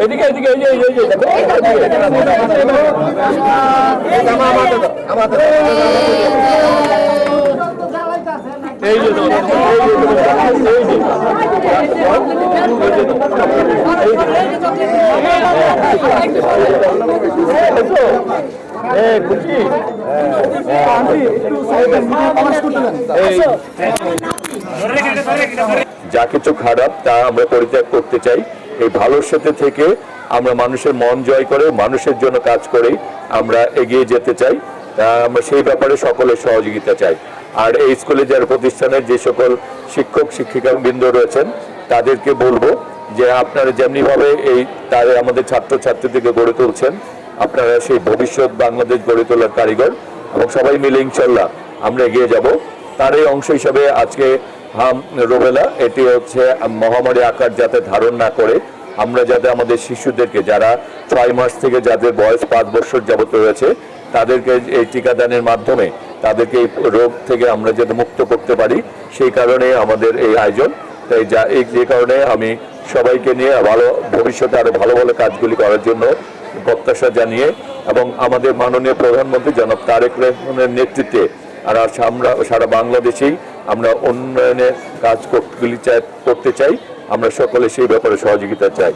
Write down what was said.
এদিকে এদিকে এই যে যা কিছু খারাপ তা আমরা পরিত্যাগ করতে চাই। এই ভালোর সাথে থেকে আমরা মানুষের মন জয় করে মানুষের জন্য কাজ করে আমরা এগিয়ে যেতে চাই। আমরা সেই ব্যাপারে সকলের সহযোগিতা চাই। আর এই স্কুলে যারা প্রতিষ্ঠানের যে সকল শিক্ষক শিক্ষিকা বৃন্দ রয়েছেন তাদেরকে বলবো যে আপনারা যেমনিভাবে তারা আমাদের ছাত্রছাত্রীদেরকে গড়ে তুলছেন, আপনারা সেই ভবিষ্যৎ বাংলাদেশ গড়ে তোলার কারিগর এবং সবাই মিলে ইনশাল্লাহ আমরা এগিয়ে যাব। তার এই অংশ হিসাবে আজকে রুবেলা এটি হচ্ছে মহামারী আকার যাতে ধারণ না করে আমরা যাতে আমাদের শিশুদেরকে যারা 6 মাস থেকে যাদের বয়স 5 বছর যাবত রয়েছে তাদেরকে এই টিকাদানের মাধ্যমে তাদেরকে এই রোগ থেকে আমরা যাতে মুক্ত করতে পারি সেই কারণে আমাদের এই আয়োজন। তাই যে কারণে আমি সবাইকে নিয়ে ভবিষ্যতে আরো ভালো ভালো কাজগুলি করার জন্য প্রত্যাশা জানিয়ে এবং আমাদের মাননীয় প্রধানমন্ত্রী জনাব তারেক রহমানের নেতৃত্বে আর আমরা সারা বাংলাদেশেই আমরা উন্নয়নের কাজ করতে চাই। আমরা সকলে সেই ব্যাপারে সহযোগিতা চাই।